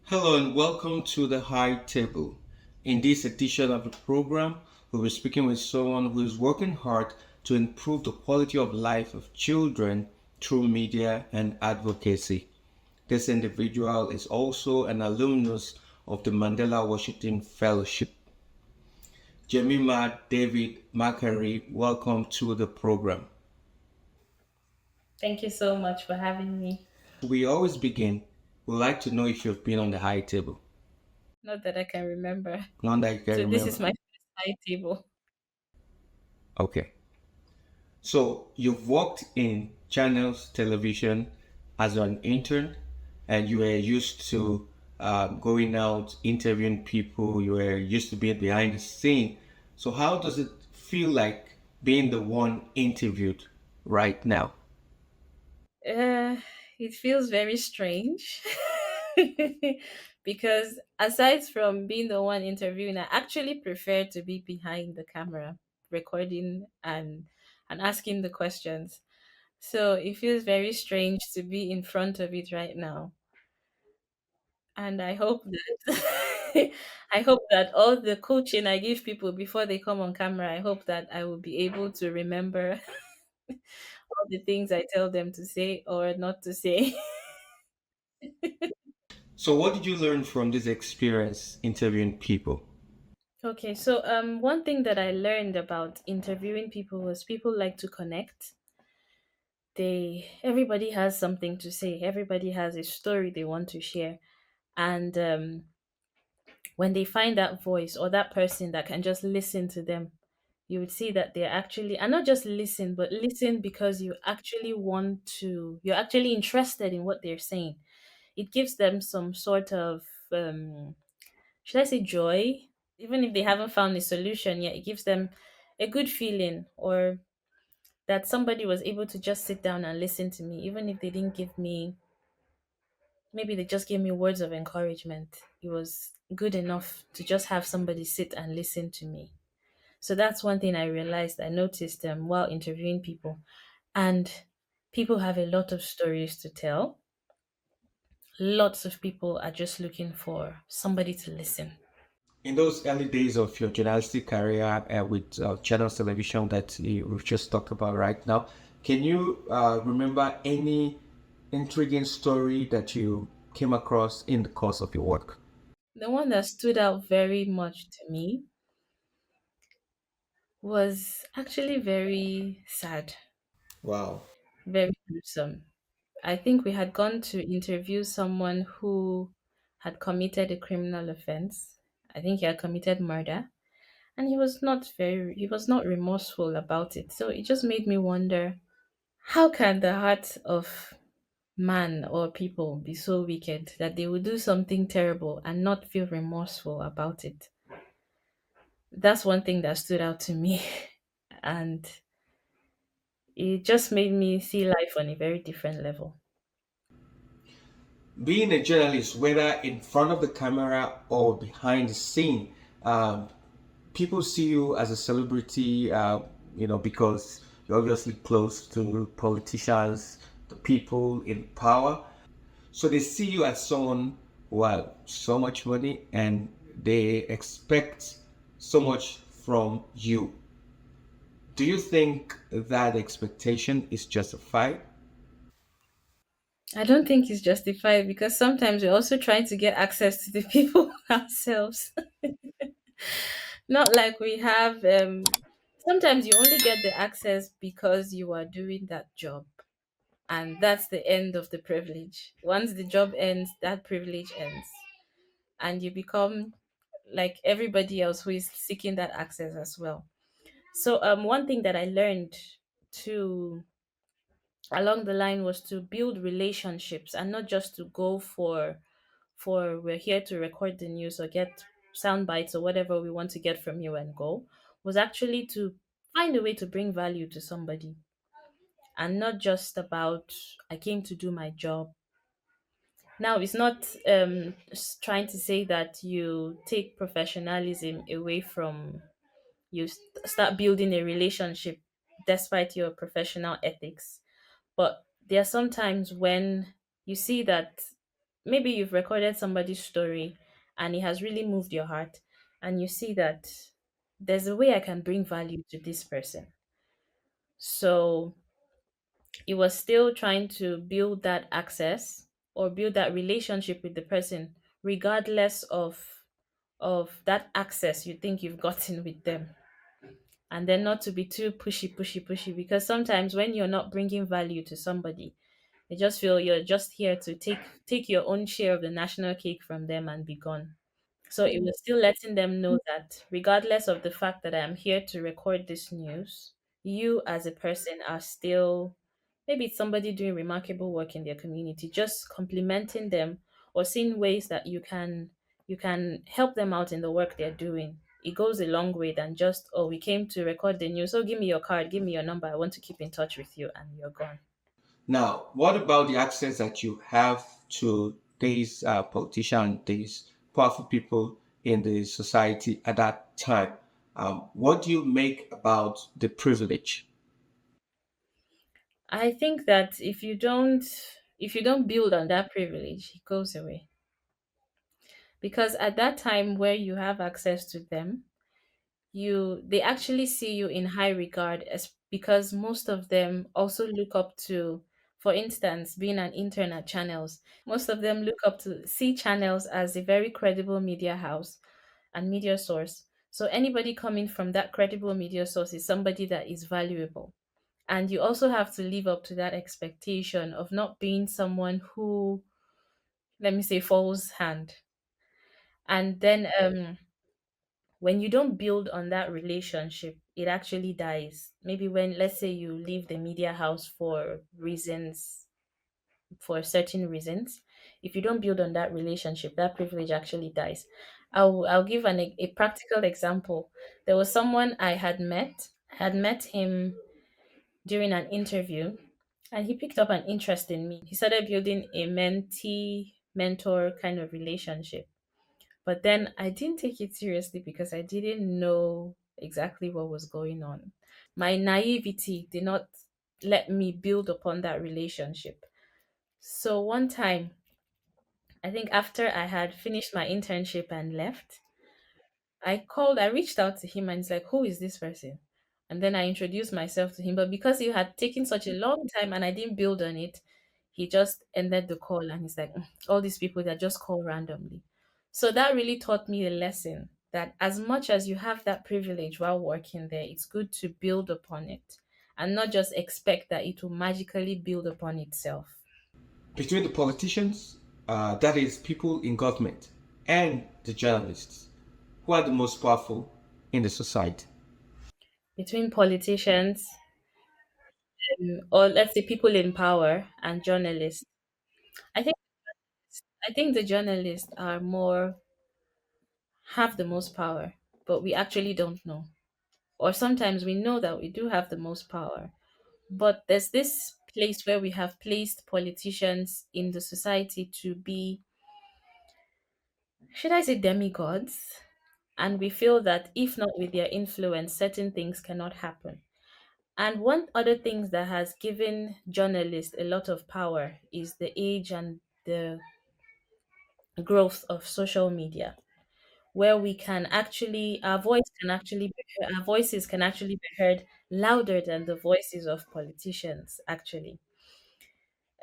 Hello and welcome to the High Table. In this edition of the program, we'll be speaking with someone who is working hard to improve the quality of life of children through media and advocacy. This individual is also an alumnus of the Mandela Washington Fellowship. Jemimah David-Makeri, welcome to the program. Thank you so much for having me. We always begin. We'd like to know if you've been on the high table. Not that I can remember. None that you can So this is remember. my first high table. Okay. So you've worked in channels television as an intern, and you were used to going out interviewing people. You were used to being behind the scene. So how does it feel like being the one interviewed right now? Uh, it feels very strange because aside from being the one interviewing, I actually prefer to be behind the camera, recording and asking the questions. So it feels very strange to be in front of it right now. And I hope that I hope that all the coaching I give people before they come on camera, I hope that I will be able to remember all the things I tell them to say or not to say. So what did you learn from this experience interviewing people? Okay, so one thing that I learned about interviewing people was people like to connect. Everybody has something to say. Everybody has a story they want to share. And when they find that voice or that person that can just listen to them, you would see that they're actually, and not just listen, but listen because you're actually interested in what they're saying. It gives them some sort of, should I say, joy? Even if they haven't found a solution yet, it gives them a good feeling, or that somebody was able to just sit down and listen to me, even if they didn't give me, maybe they just gave me words of encouragement. It was good enough to just have somebody sit and listen to me. So that's one thing I realized. I noticed while interviewing people, and people have a lot of stories to tell. Lots of people are just looking for somebody to listen. In those early days of your journalistic career with channels television that we've just talked about right now, can you remember any intriguing story that you came across in the course of your work? The one that stood out very much to me was actually very sad, Wow. very gruesome. I think we had gone to interview someone who had committed a criminal offense. I think he had committed murder, and he was not remorseful about it. So it just made me wonder, how can the heart of man or people be so wicked that they would do something terrible and not feel remorseful about it? That's one thing that stood out to me. And it just made me see life on a very different level. Being a journalist, whether in front of the camera or behind the scene, um, people see you as a celebrity, because you're obviously close to politicians, the people in power. So they see you as someone who has so much money and they expect so much from you. Do you think that expectation is justified? I don't think it's justified because sometimes we're also trying to get access to the people ourselves. Not like we have sometimes you only get the access because you are doing that job. And that's the end of the privilege. Once the job ends, that privilege ends. And you become like everybody else who is seeking that access as well. So one thing that I learned to along the line was to build relationships and not just to go for we're here to record the news or get sound bites or whatever we want to get from you and go, was actually to find a way to bring value to somebody, and not just about I came to do my job. Now it's not trying to say that you take professionalism away from start building a relationship despite your professional ethics. But there are some times when you see that maybe you've recorded somebody's story and it has really moved your heart, and you see that there's a way I can bring value to this person. So it was still trying to build that access or build that relationship with the person, regardless of that access you think you've gotten with them. And then not to be too pushy, because sometimes when you're not bringing value to somebody, they just feel you're just here to take your own share of the national cake from them and be gone. So it was still letting them know that regardless of the fact that I am here to record this news, you as a person are still, maybe it's somebody doing remarkable work in their community, just complimenting them or seeing ways that you can help them out in the work they're doing. It goes a long way than just, oh, we came to record the news. So give me your card, give me your number. I want to keep in touch with you, and you're gone. Now, what about the access that you have to these politicians, these powerful people in the society at that time? What do you make about the privilege? I think that if you don't build on that privilege, it goes away. Because at that time where you have access to them, they actually see you in high regard, as because most of them also look up to, for instance, being an intern at channels, most of them look up to see channels as a very credible media house and media source. So anybody coming from that credible media source is somebody that is valuable. And you also have to live up to that expectation of not being someone who, let me say, falls hand. And then when you don't build on that relationship, it actually dies. Maybe when, let's say, you leave the media house for certain reasons, if you don't build on that relationship, that privilege actually dies. I'll give a practical example. There was someone I had met him during an interview, and he picked up an interest in me. He started building a mentee mentor kind of relationship. But then I didn't take it seriously because I didn't know exactly what was going on. My naivety did not let me build upon that relationship. So one time, I think after I had finished my internship and left, I reached out to him, and he's like, "Who is this person?" And then I introduced myself to him. But because it had taken such a long time and I didn't build on it, he just ended the call and he's like, all these people that just call randomly. So that really taught me a lesson that as much as you have that privilege while working there, it's good to build upon it and not just expect that it will magically build upon itself. Between the politicians, that is, people in government, and the journalists, who are the most powerful in the society? Between politicians, or let's say people in power, and journalists, I think I think the journalists are more have the most power, but we actually don't know. Or sometimes we know that we do have the most power, but there's this place where we have placed politicians in the society to be, should I say, demigods? And we feel that if not with their influence, certain things cannot happen. And one other thing that has given journalists a lot of power is the age and the growth of social media, where we can actually our voices can actually be heard louder than the voices of politicians actually.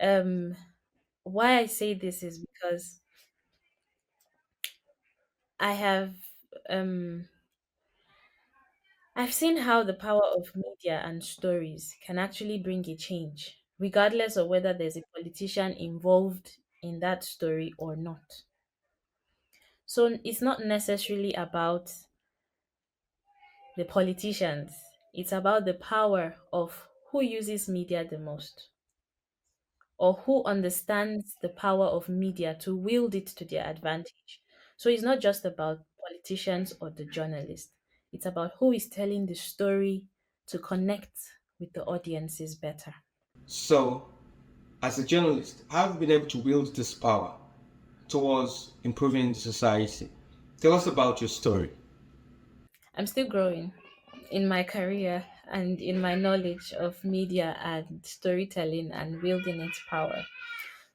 um why I say this is because I have um I've seen how the power of media and stories can actually bring a change, regardless of whether there's a politician involved in that story or not. So it's not necessarily about the politicians, it's about the power of who uses media the most, or who understands the power of media to wield it to their advantage. So it's not just about politicians or the journalists, it's about who is telling the story to connect with the audiences better. So, as a journalist, how have you been able to wield this power towards improving the society? Tell us about your story. I'm still growing in my career and in my knowledge of media and storytelling and wielding its power.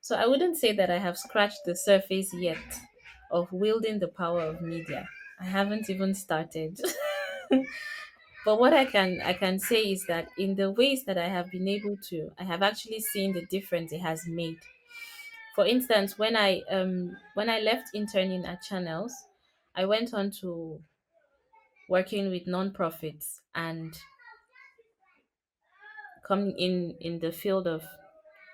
So I wouldn't say that I have scratched the surface yet of wielding the power of media. I haven't even started. But what I can say is that in the ways that I have been able to, I have actually seen the difference it has made. For instance, when I left interning at Channels, I went on to working with nonprofits and coming in the field of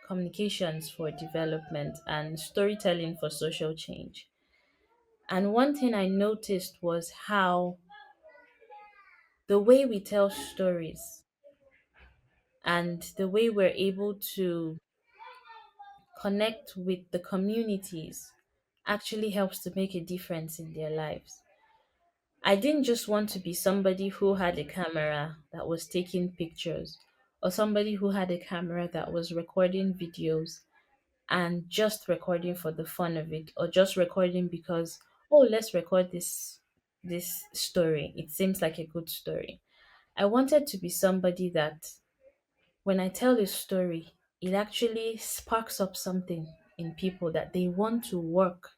communications for development and storytelling for social change. And one thing I noticed was how the way we tell stories and the way we're able to connect with the communities actually helps to make a difference in their lives. I didn't just want to be somebody who had a camera that was taking pictures or somebody who had a camera that was recording videos and just recording for the fun of it or just recording because, oh, let's record this story. It seems like a good story. I wanted to be somebody that when I tell a story, it actually sparks up something in people that they want to work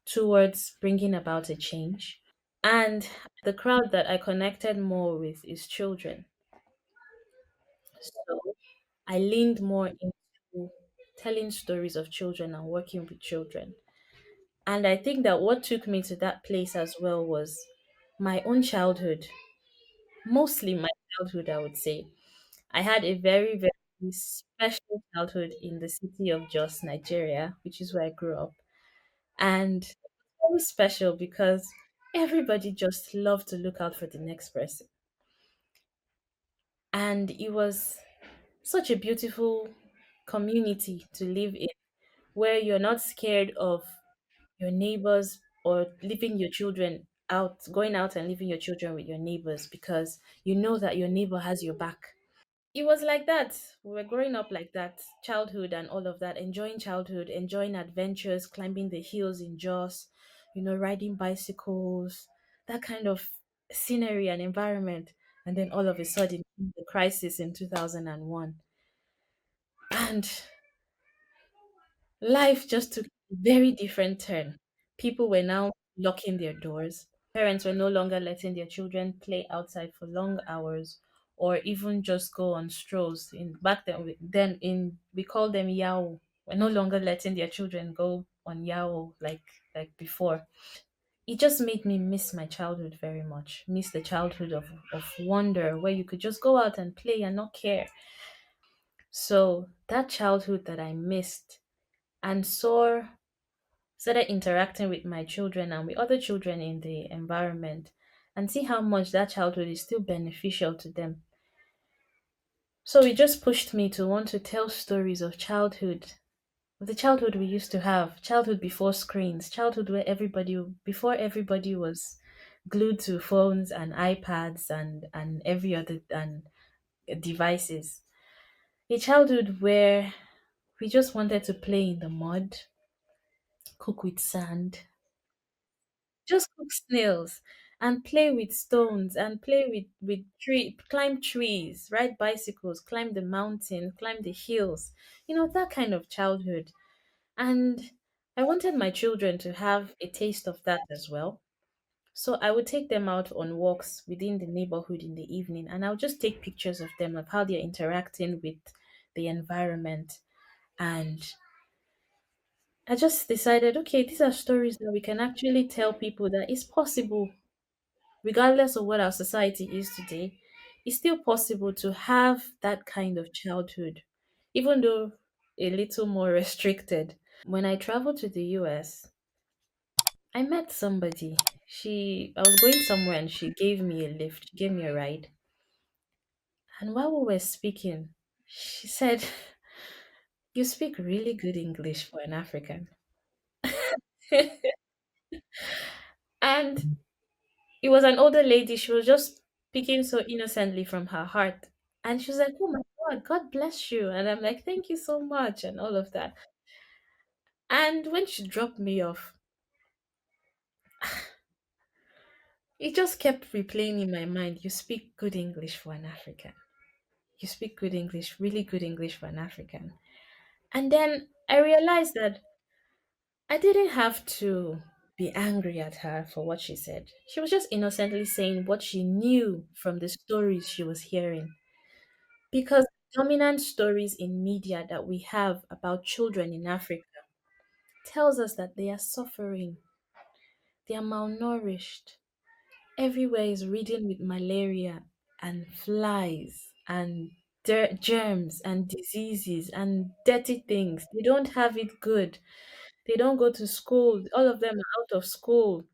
towards bringing about a change. And the crowd that I connected more with is children. So I leaned more into telling stories of children and working with children. And I think that what took me to that place as well was my own childhood, mostly my childhood, I would say. I had a very, very special childhood in the city of Jos, Nigeria, which is where I grew up. And it was very special because everybody just loved to look out for the next person. And it was such a beautiful community to live in where you're not scared of your neighbors or leaving your children out, going out and leaving your children with your neighbors because you know that your neighbor has your back. It was like that. We were growing up like that, childhood and all of that, enjoying childhood, enjoying adventures, climbing the hills in Jos, riding bicycles, that kind of scenery and environment. And then all of a sudden, the crisis in 2001. And life just took a very different turn. People were now locking their doors. Parents were no longer letting their children play outside for long hours or even just go on strolls. In back then, we call them yao. We're no longer letting their children go on yao like before. It just made me miss my childhood very much. Miss the childhood of wonder where you could just go out and play and not care. So that childhood that I missed and saw started interacting with my children and with other children in the environment and see how much that childhood is still beneficial to them. So it just pushed me to want to tell stories of childhood, of the childhood we used to have, childhood before screens, childhood where before everybody was glued to phones and iPads and every other and devices. A childhood where we just wanted to play in the mud, cook with sand, just cook snails and play with stones and play with tree, climb trees, ride bicycles, climb the mountain, climb the hills, that kind of childhood. And I wanted my children to have a taste of that as well. So I would take them out on walks within the neighborhood in the evening and I'll just take pictures of them of how they're interacting with the environment. And I just decided, okay, these are stories that we can actually tell people that it's possible, regardless of what our society is today, it's still possible to have that kind of childhood, even though a little more restricted. When I traveled to the US, I met somebody. I was going somewhere and she gave me a lift, she gave me a ride. And while we were speaking, she said, "You speak really good English for an African." And it was an older lady. She was just speaking so innocently from her heart. And she was like, "Oh my God, God bless you." And I'm like, "Thank you so much," and all of that. And when she dropped me off, it just kept replaying in my mind, "You speak good English for an African. You speak good English, really good English for an African." And then I realized that I didn't have to be angry at her for what she said. She was just innocently saying what she knew from the stories she was hearing. Because dominant stories in media that we have about children in Africa tells us that they are suffering, they are malnourished. Everywhere is ridden with malaria and flies and germs and diseases and dirty things. They don't have it good. They don't go to school. All of them are out of school.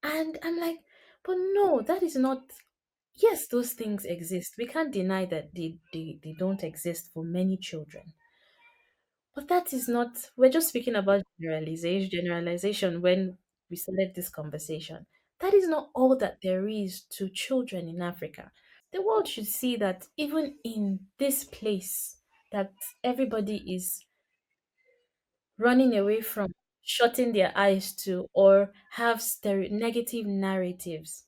And I'm like, but no, that is not. Yes, those things exist. We can't deny that they don't exist for many children. But that is not, we're just speaking about generalization when we started this conversation. That is not all that there is to children in Africa. The world should see that even in this place that everybody is running away from, shutting their eyes to, or have negative narratives,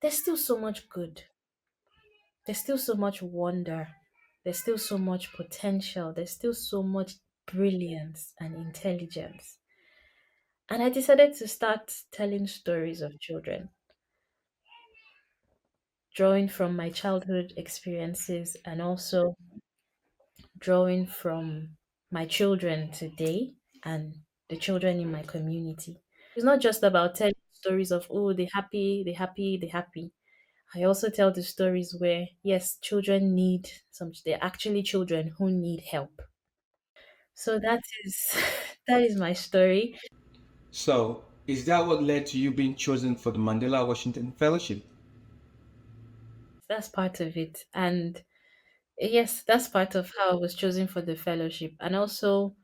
there's still so much good. There's still so much wonder. There's still so much potential. There's still so much brilliance and intelligence. And I decided to start telling stories of children, drawing from my childhood experiences and also drawing from my children today and the children in my community. It's not just about telling stories of, oh, they happy, they happy, they happy. I also tell the stories where, yes, children need some, they're actually children who need help. So that is that is my story. So, is that what led to you being chosen for the Mandela Washington Fellowship? That's part of it. And yes, that's part of how I was chosen for the fellowship. And also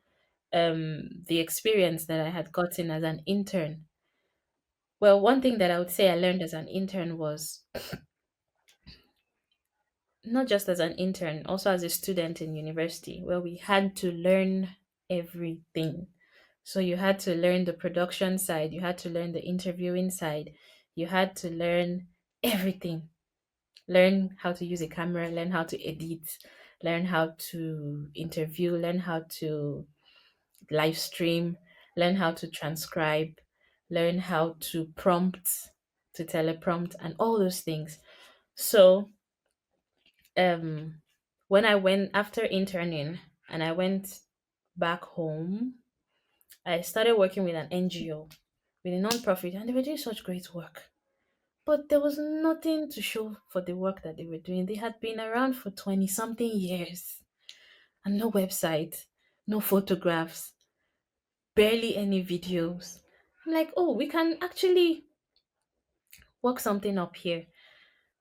the experience that I had gotten as an intern. Well, one thing that I would say I learned as an intern was not just as an intern, also as a student in university, where we had to learn everything. So you had to learn the production side, you had to learn the interviewing side, you had to learn everything. Learn how to use a camera, learn how to edit, learn how to interview, learn how to live stream, learn how to transcribe, learn how to prompt, to teleprompt, and all those things. So, um, when I went after interning and I went back home, I started working with an NGO, with a non-profit, and they were doing such great work. But there was nothing to show for the work that they were doing. They had been around for 20 something years and no website, no photographs, barely any videos. I'm like, oh, we can actually work something up here.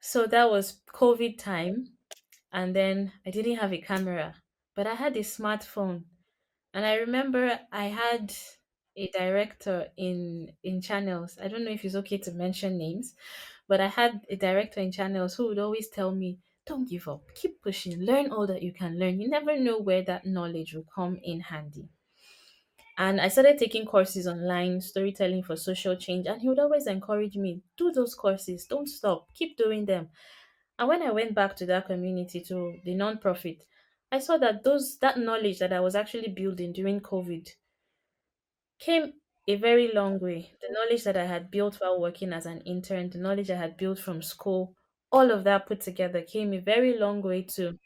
So that was COVID time. And then I didn't have a camera, but I had a smartphone. And I remember I had a director in channels. I don't know if it's okay to mention names, but I had a director in channels who would always tell me, don't give up, keep pushing, learn all that you can learn. You never know where that knowledge will come in handy. And I started taking courses online, storytelling for social change. And he would always encourage me, do those courses, don't stop, keep doing them. And when I went back to that community, to the nonprofit, I saw that that knowledge that I was actually building during COVID came a very long way. The knowledge that I had built while working as an intern, the knowledge I had built from school, all of that put together came a very long way to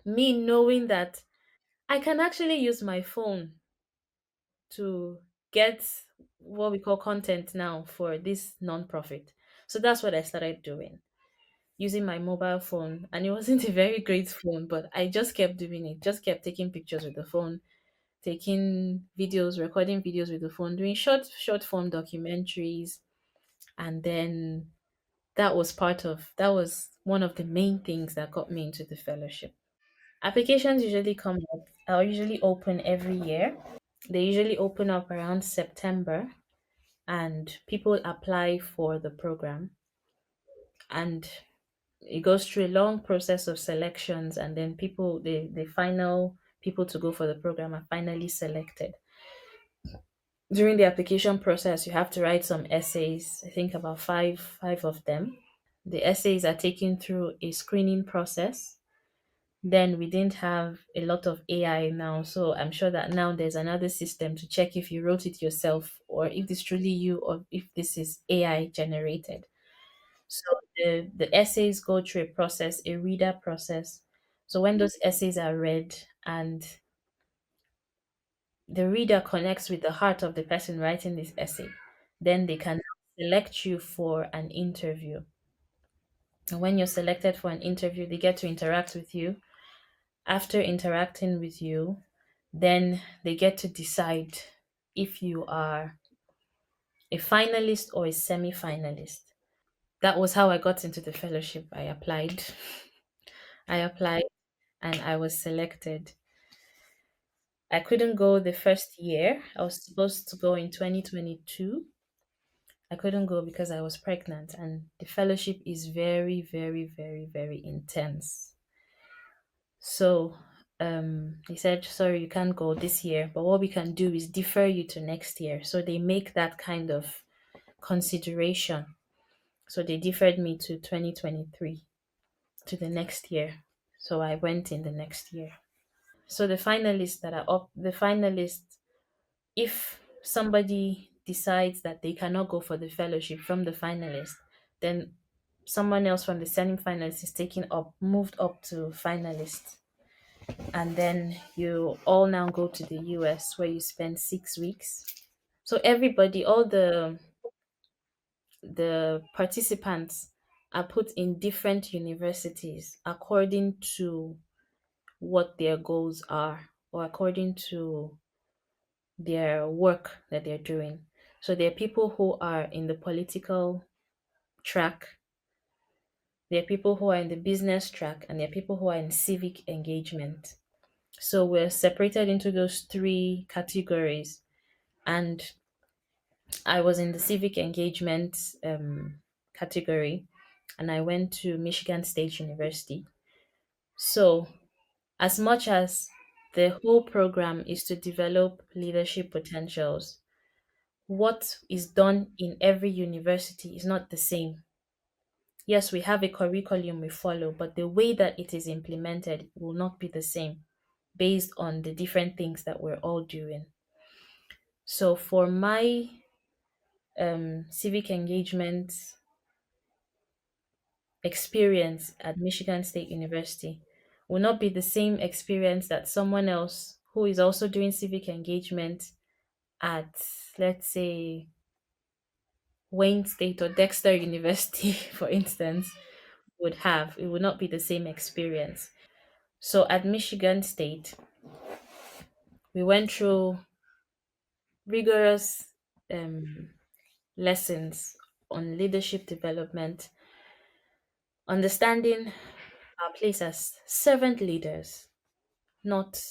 me knowing that I can actually use my phone to get what we call content now for this nonprofit. So that's what I started doing, using my mobile phone. And it wasn't a very great phone, but I just kept doing it, just kept taking pictures with the phone, taking videos, recording videos with the phone, doing short form documentaries. And then that was one of the main things that got me into the fellowship. Applications usually come up, are usually open every year. They usually open up around September and people apply for the program, and it goes through a long process of selections, and then the final people to go for the program are finally selected. During the application process, you have to write some essays, I think about five of them. The essays are taken through a screening process, Then we didn't have a lot of AI now. So I'm sure that now there's another system to check if you wrote it yourself or if this truly you or if this is AI generated. So the essays go through a process, a reader process. So when those essays are read and the reader connects with the heart of the person writing this essay, then they can select you for an interview. And when you're selected for an interview, they get to interact with you. After interacting with you, then they get to decide if you are a finalist or a semi finalist. That was how I got into the fellowship. I applied. I applied and I was selected. I couldn't go the first year. I was supposed to go in 2022. I couldn't go because I was pregnant, and the fellowship is very, very, very, very intense. So he said, sorry, you can't go this year, but what we can do is defer you to next year. So they make that kind of consideration. So they deferred me to 2023, to the next year. So I went in the next year. So the finalists that are up, the finalists, if somebody decides that they cannot go for the fellowship from the finalist, then someone else from the semi-finalist is taken up, moved up to finalist, and then you all now go to the US where you spend 6 weeks. So everybody, all the participants are put in different universities according to what their goals are or according to their work that they're doing. So there are people who are in the political track, there are people who are in the business track, and there are people who are in civic engagement. So we're separated into those three categories. And I was in the civic engagement category, and I went to Michigan State University. So, as much as the whole program is to develop leadership potentials, what is done in every university is not the same. Yes, we have a curriculum we follow, but the way that it is implemented will not be the same based on the different things that we're all doing. So, for my civic engagement experience at Michigan State University will not be the same experience that someone else who is also doing civic engagement at, let's say, Wayne State or Dexter University, for instance, would have. It would not be the same experience. So at Michigan State, we went through rigorous lessons on leadership development, understanding our place as servant leaders, not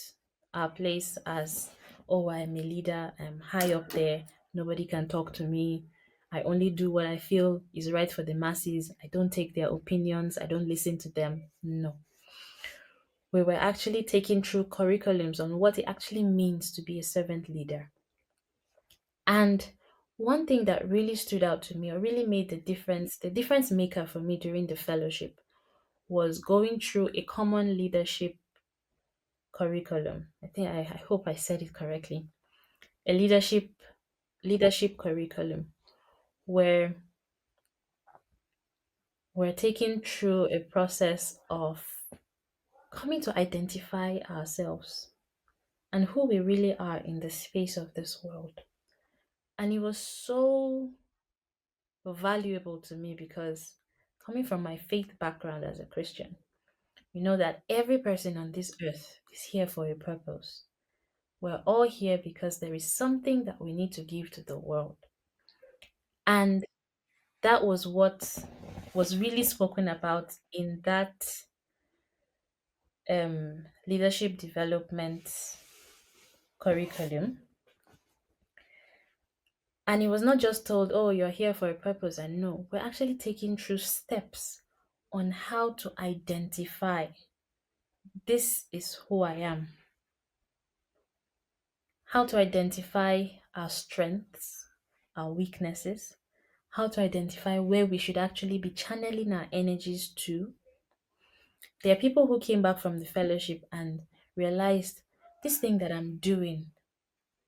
our place as, oh, I'm a leader, I'm high up there, nobody can talk to me. I only do what I feel is right for the masses. I don't take their opinions, I don't listen to them. No. We were actually taking through curriculums on what it actually means to be a servant leader. And one thing that really stood out to me or really made the difference maker for me during the fellowship was going through a common leadership curriculum. I hope I said it correctly. A leadership curriculum where we're taking through a process of coming to identify ourselves and who we really are in the space of this world. And it was so valuable to me because coming from my faith background as a Christian, you know that every person on this earth is here for a purpose. We're all here because there is something that we need to give to the world. And that was what was really spoken about in that leadership development curriculum. And it was not just told, oh, you're here for a purpose. And no, we're actually taking through steps on how to identify this is who I am, how to identify our strengths, our weaknesses, how to identify where we should actually be channeling our energies to, There are people who came back from the fellowship and realized this thing that I'm doing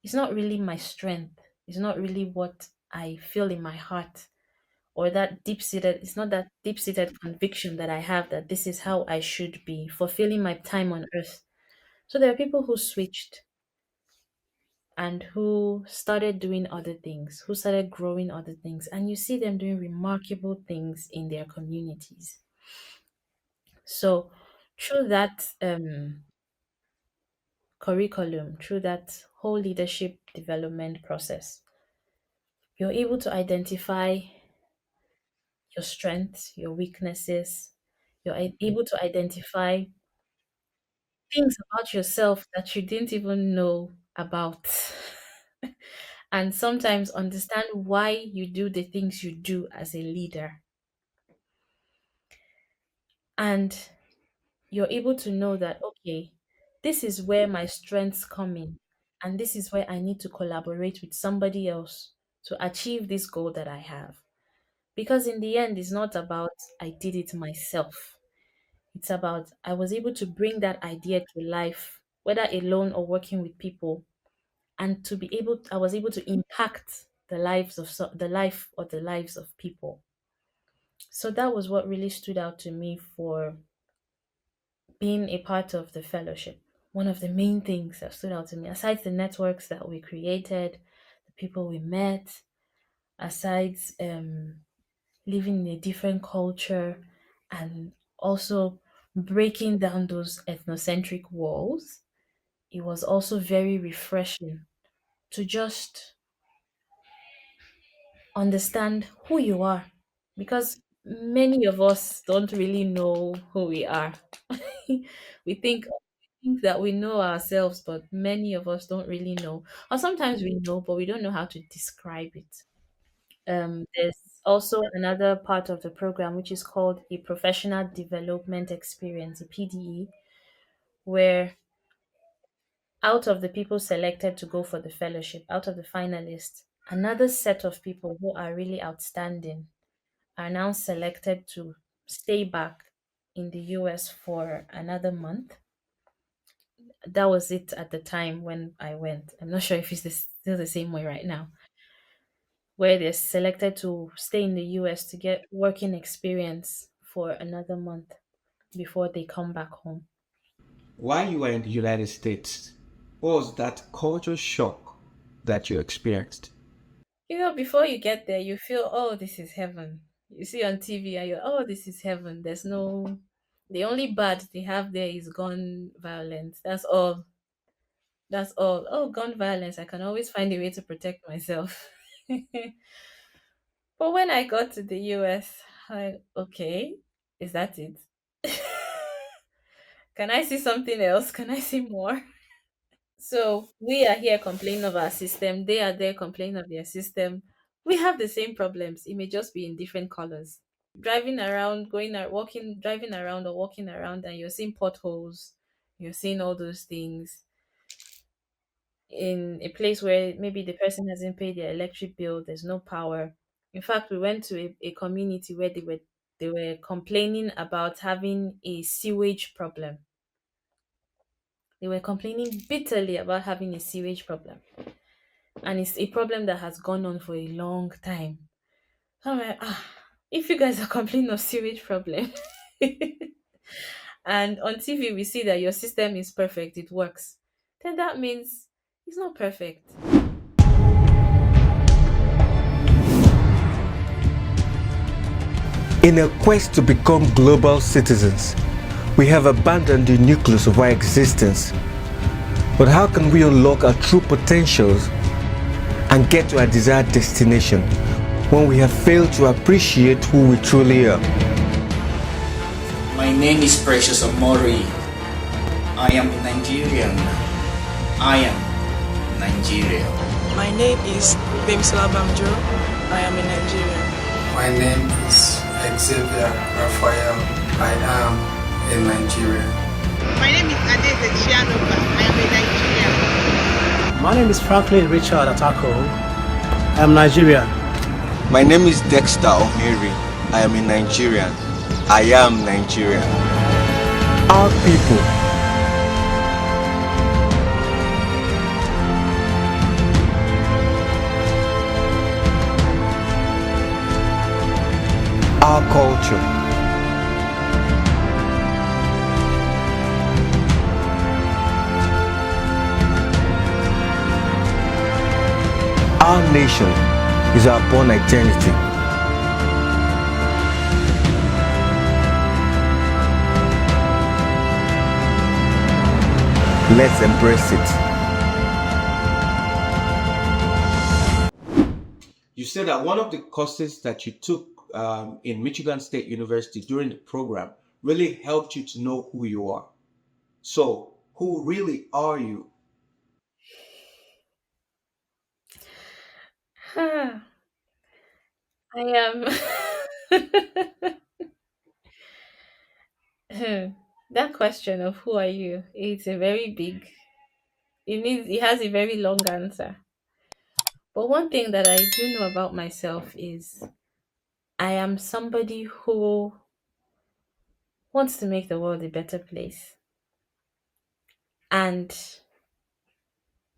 is not really my strength. It's not really what I feel in my heart, or that deep seated, it's not that deep seated conviction that I have that this is how I should be fulfilling my time on earth. So there are people who switched and who started doing other things, who started growing other things, and you see them doing remarkable things in their communities. So through that curriculum, through that whole leadership development process, you're able to identify your strengths, your weaknesses. You're able to identify things about yourself that you didn't even know about. And sometimes understand why you do the things you do as a leader. And you're able to know that, okay, this is where my strengths come in. And this is where I need to collaborate with somebody else to achieve this goal that I have. Because in the end, it's not about I did it myself. It's about I was able to bring that idea to life, whether alone or working with people, and to be able, I was able to impact the lives of the life or the lives of people. So that was what really stood out to me for being a part of the fellowship. One of the main things that stood out to me, aside the networks that we created, the people we met, aside living in a different culture, and also breaking down those ethnocentric walls, it was also very refreshing to just understand who you are, because many of us don't really know who we are. We think that we know ourselves, but many of us don't really know. Or sometimes we know, but we don't know how to describe it. There's also another part of the program which is called a professional development experience, a PDE, where out of the people selected to go for the fellowship, out of the finalists, another set of people who are really outstanding are now selected to stay back in the US for another month. That was it at the time when I went. I'm not sure if it's still the same way right now, where they're selected to stay in the US to get working experience for another month before they come back home. While you were in the United States, what was that culture shock that you experienced? Before you get there, you feel, oh, this is heaven. You see on TV, and you're, oh, this is heaven. The only bad they have there is gun violence. That's all. That's all. Oh, gun violence. I can always find a way to protect myself. But when I got to the US, okay, is that it? Can I see something else? Can I see more? So we are here complaining of our system. They are there complaining of their system. We have the same problems. It may just be in different colors. Driving around, walking, driving around or walking around, and you're seeing potholes. You're seeing all those things in a place where maybe the person hasn't paid their electric bill. There's no power. In fact, we went to a community where they were complaining about having a sewage problem. They were complaining bitterly about having a sewage problem, and it's a problem that has gone on for a long time. So I'm like, if you guys are complaining of sewage problem, and on TV we see that your system is perfect, it works, then that means it's not perfect. In a quest to become global citizens, we have abandoned the nucleus of our existence. But how can we unlock our true potentials and get to our desired destination when we have failed to appreciate who we truly are? My name is Precious Amori. I am Nigerian. I am Nigerian. My name is Bemisola Bamjo. I am a Nigerian. My name is Xavier Raphael. I am a Nigerian. My name is Adeze Chianova. I am a Nigerian. My name is Franklin Richard Atako. I am Nigerian. My name is Dexter Omiri. I am a Nigerian. I am Nigerian. Our people. Our culture. Our nation is our born identity. Let's embrace it. You said that one of the courses that you took in Michigan State University during the program really helped you to know who you are. So, who really are you? Ah, I am. That question of who are you? It's a very big. It has a very long answer. But one thing that I do know about myself is I am somebody who wants to make the world a better place. And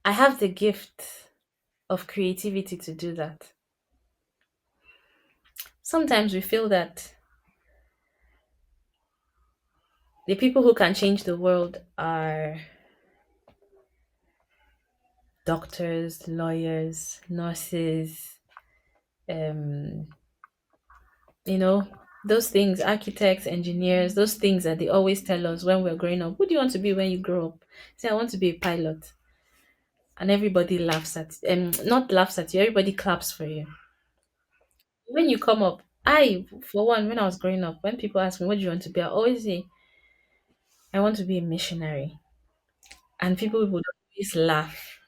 I have the gift of creativity to do that. Sometimes we feel that the people who can change the world are doctors, lawyers, nurses, um, you know, those things, architects, engineers, those things that they always tell us when we're growing up. Who do you want to be when you grow up? Say, I want to be a pilot. And everybody laughs at not laughs at you, everybody claps for you. When you come up, for one, when I was growing up, when people ask me what do you want to be, I always say, I want to be a missionary. And people would always laugh.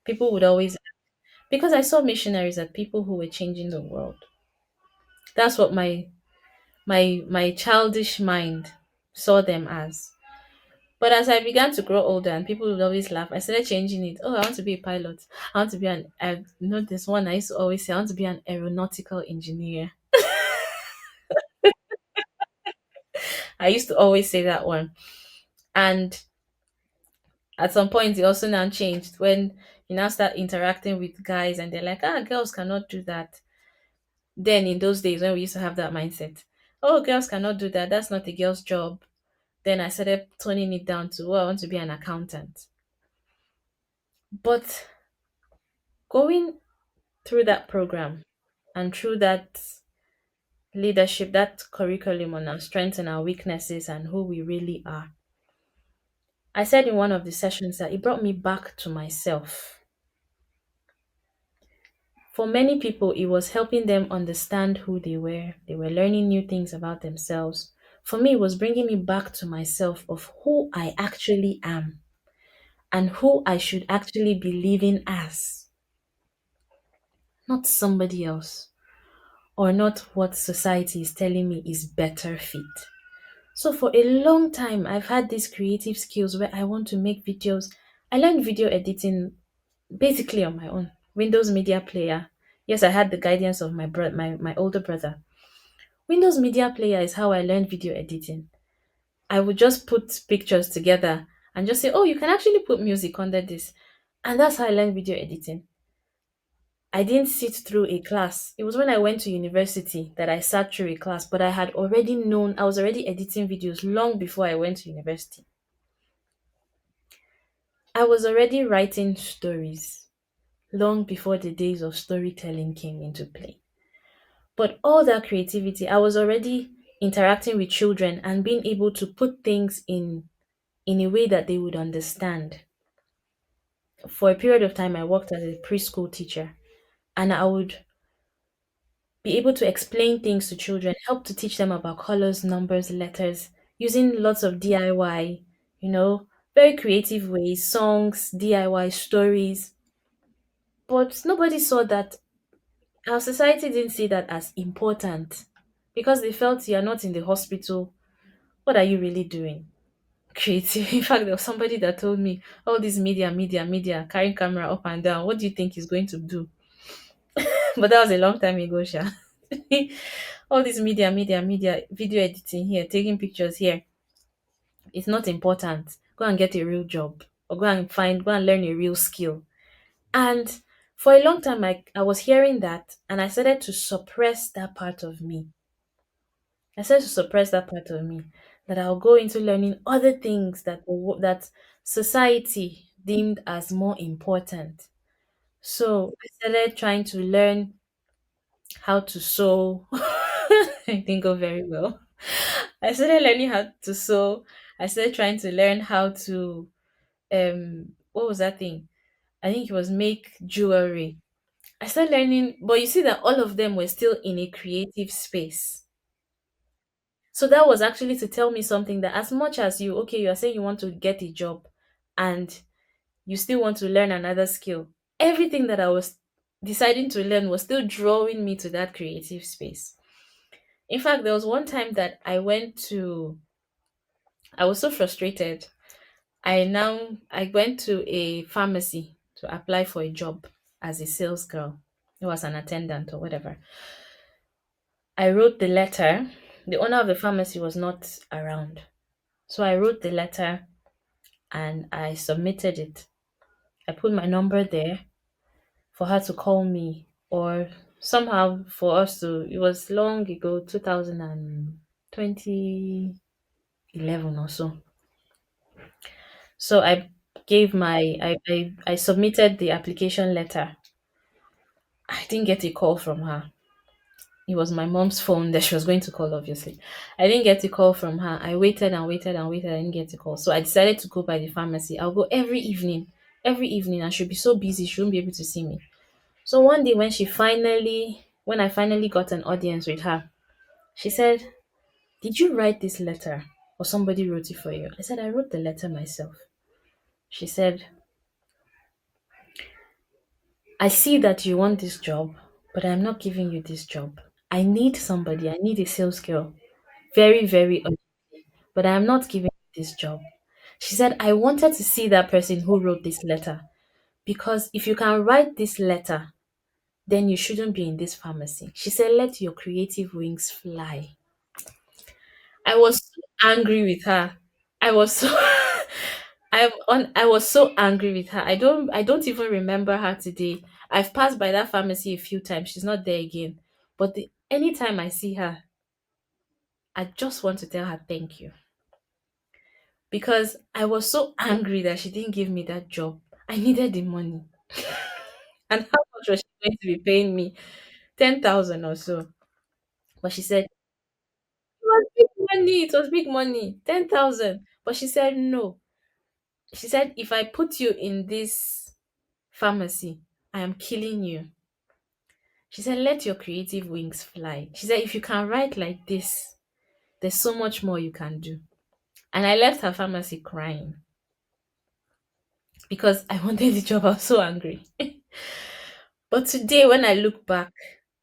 People would always because I saw missionaries as people who were changing the world. That's what my childish mind saw them as. But as I began to grow older and people would always laugh, I started changing it. Oh, I want to be a pilot. I want to be I know this one I used to always say, I want to be an aeronautical engineer. I used to always say that one. And at some point, it also now changed when you now start interacting with guys and they're like, girls cannot do that. Then in those days when we used to have that mindset, oh, girls cannot do that. That's not a girl's job. Then I started toning it down to, I want to be an accountant. But going through that program and through that leadership, that curriculum on our strengths and our weaknesses and who we really are, I said in one of the sessions that it brought me back to myself. For many people, it was helping them understand who they were. They were learning new things about themselves. For me, it was bringing me back to myself of who I actually am and who I should actually be living as, not somebody else or not what society is telling me is better fit. So for a long time, I've had these creative skills where I want to make videos. I learned video editing basically on my own. Windows Media Player. Yes, I had the guidance of my older brother. Windows Media Player is how I learned video editing. I would just put pictures together and just say, oh, you can actually put music under this. And that's how I learned video editing. I didn't sit through a class. It was when I went to university that I sat through a class, but I was already editing videos long before I went to university. I was already writing stories long before the days of storytelling came into play. But all that creativity, I was already interacting with children and being able to put things in a way that they would understand. For a period of time, I worked as a preschool teacher, and I would be able to explain things to children, help to teach them about colors, numbers, letters, using lots of DIY, very creative ways, songs, DIY stories. But nobody saw that. Our society didn't see that as important because they felt you're not in the hospital. What are you really doing? Creative. In fact, there was somebody that told me all this media, carrying camera up and down. What do you think he's going to do? But that was a long time ago, Sha. All this media, video editing here, taking pictures here. It's not important. Go and get a real job, or go and learn a real skill. And for a long time, I was hearing that, and I started to suppress that part of me. I started to suppress that part of me, that I'll go into learning other things that society deemed as more important. So I started trying to learn how to sew. I didn't go very well. I started learning how to sew. I started trying to learn how to what was that thing? I think it was make jewelry. I started learning, but you see that all of them were still in a creative space. So that was actually to tell me something, that as much as you are saying you want to get a job and you still want to learn another skill, everything that I was deciding to learn was still drawing me to that creative space. In fact, there was one time that I was so frustrated. I went to a pharmacy to apply for a job as a sales girl. It was an attendant or whatever. I wrote the letter. The owner of the pharmacy was not around. So I wrote the letter and I submitted it. I put my number there for her to call me, or somehow for us to, it was long ago, 2011 or so. So I submitted the application letter. I didn't get a call from her. It was my mom's phone that she was going to call, obviously. I didn't get a call from her. I waited and waited and waited. I didn't get a call. So I decided to go by the pharmacy. I'll go every evening. Every evening. I should be so busy. She won't be able to see me. So one day when I finally got an audience with her, she said, "Did you write this letter or somebody wrote it for you?" I said, "I wrote the letter myself." She said, "I see that you want this job, but I'm not giving you this job. I need somebody. I need a sales girl. Very, very urgent, but I am not giving you this job." She said, "I wanted to see that person who wrote this letter, because if you can write this letter, then you shouldn't be in this pharmacy." She said, "Let your creative wings fly." I was so angry with her. I was so I was so angry with her. I don't even remember her today. I've passed by that pharmacy a few times. She's not there again. But anytime I see her, I just want to tell her thank you, because I was so angry that she didn't give me that job. I needed the money. And how much was she going to be paying me? 10,000 or so. But she said, it was big money. It was big money. 10,000. But she said, no. She said, if I put you in this pharmacy, I am killing you. She said, let your creative wings fly. She said, if you can write like this, there's so much more you can do. And I left her pharmacy crying because I wanted the job. I was so angry. But today, when I look back,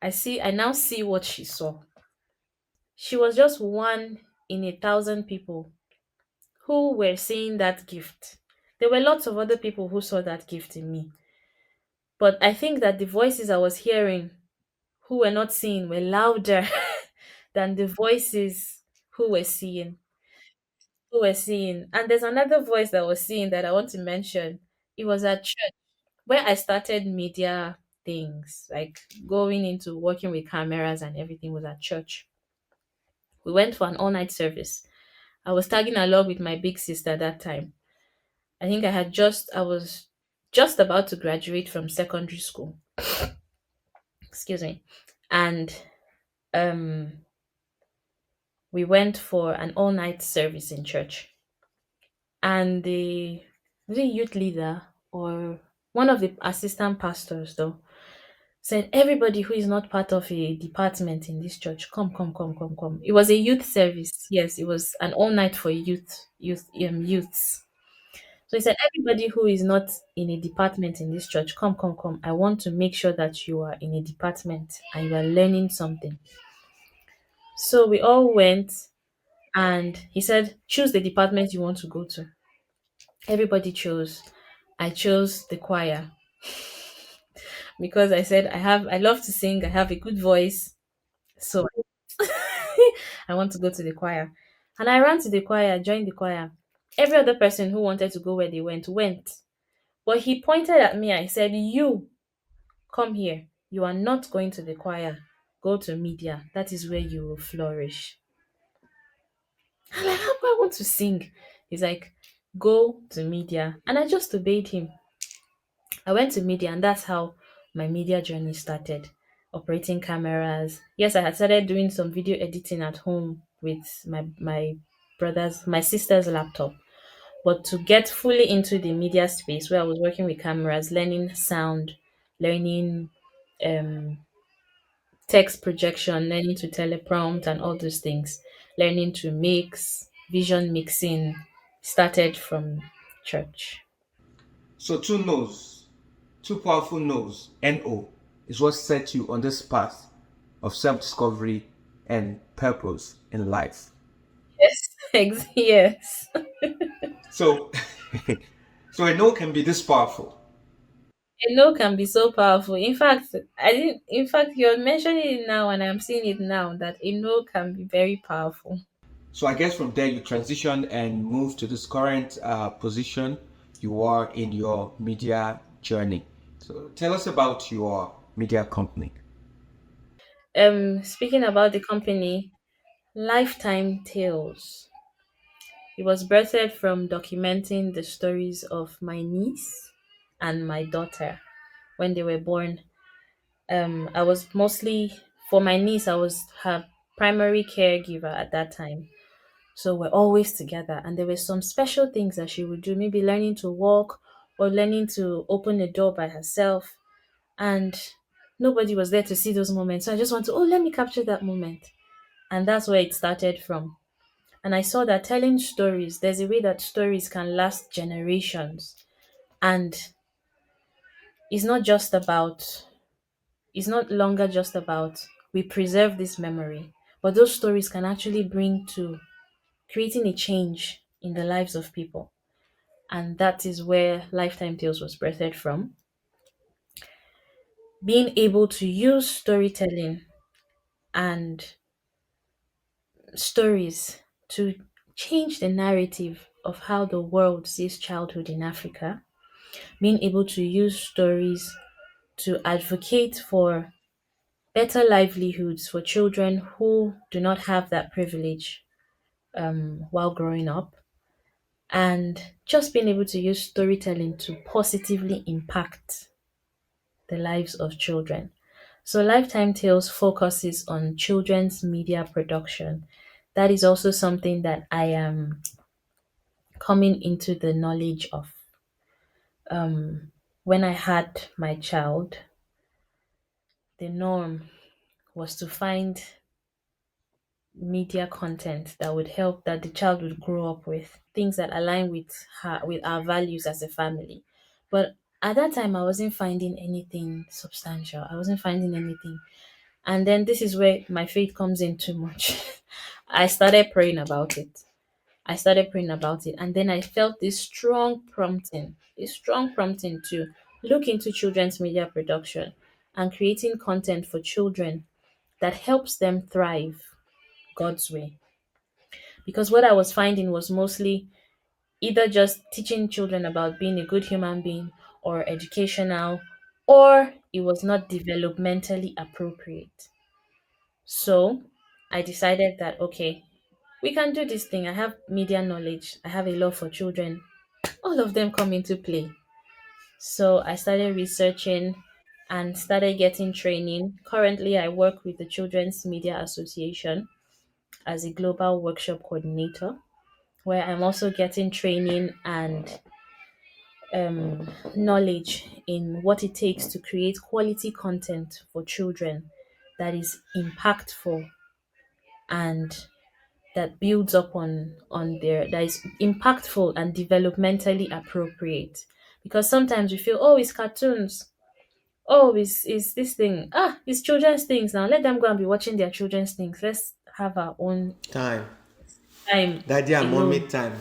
I now see what she saw. She was just one in 1,000 people who were seeing that gift. There were lots of other people who saw that gift in me. But I think that the voices I was hearing who were not seeing were louder than the voices who were seeing. And there's another voice that was seeing that I want to mention. It was at church where I started media things, like going into working with cameras and everything was at church. We went for an all-night service. I was tagging along with my big sister that time. I think I was just about to graduate from secondary school. Excuse me. And um we went for an all-night service in church. And the youth leader, or one of the assistant pastors though, said, everybody who is not part of a department in this church, come, come, come, come, come. It was a youth service. Yes, it was an all night for youths. So he said, everybody who is not in a department in this church, come, come, come. I want to make sure that you are in a department and you are learning something. So we all went, and he said, choose the department you want to go to. Everybody chose. I chose the choir because I said I love to sing, I have a good voice. So I want to go to the choir. And I ran to the choir, joined the choir. Every other person who wanted to go where they went. But he pointed at me. I said, "You come here. You are not going to the choir. Go to media. That is where you will flourish." I'm like, "How do I want to sing?" He's like, "Go to media." And I just obeyed him. I went to media, and that's how my media journey started. Operating cameras. Yes, I had started doing some video editing at home with my sister's laptop. But to get fully into the media space where I was working with cameras, learning sound, learning um, text projection, learning to teleprompt and all those things, learning to mix, vision mixing started from church. So two no's, two powerful no's, NO, is what set you on this path of self-discovery and purpose in life. Yes, yes. So, so a no can be this powerful. A no can be so powerful. In fact, I didn't. In fact, you're mentioning it now, and I'm seeing it now that a no can be very powerful. So I guess from there you transition and move to this current position you are in your media journey. So tell us about your media company. Speaking about the company, Lifetime Tales. It was birthed from documenting the stories of my niece and my daughter when they were born. I was mostly for my niece. I was her primary caregiver at that time. So we're always together, and there were some special things that she would do, maybe learning to walk or learning to open a door by herself. And nobody was there to see those moments. So I just want to, oh, let me capture that moment. And that's where it started from. And I saw that telling stories, there's a way that stories can last generations. And it's not just about, it's not longer just about we preserve this memory, but those stories can actually bring to creating a change in the lives of people. And that is where Lifetime Tales was birthed from. Being able to use storytelling and stories to change the narrative of how the world sees childhood in Africa, being able to use stories to advocate for better livelihoods for children who do not have that privilege while growing up, and just being able to use storytelling to positively impact the lives of children. So, Lifetime Tales focuses on children's media production. That is also something that I am coming into the knowledge of. When I had my child, the norm was to find media content that would help that the child would grow up with things that align with our values as a family. But at that time I wasn't finding anything substantial. I wasn't finding anything. And then this is where my faith comes in too much. I started praying about it. I started praying about it. And then I felt this strong prompting to look into children's media production and creating content for children that helps them thrive God's way. Because what I was finding was mostly either just teaching children about being a good human being or educational, or it was not developmentally appropriate. So I decided that, okay, we can do this thing. I have media knowledge, I have a love for children. All of them come into play. So I started researching and started getting training. Currently, I work with the Children's Media Association as a global workshop coordinator, where I'm also getting training and knowledge in what it takes to create quality content for children that is impactful and that builds up on their that is impactful and developmentally appropriate. Because sometimes we feel, oh, it's cartoons, oh, it's this thing, it's children's things. Now let them go and be watching their children's things. Let's have our own Time. time Daddy and mommy alone. time.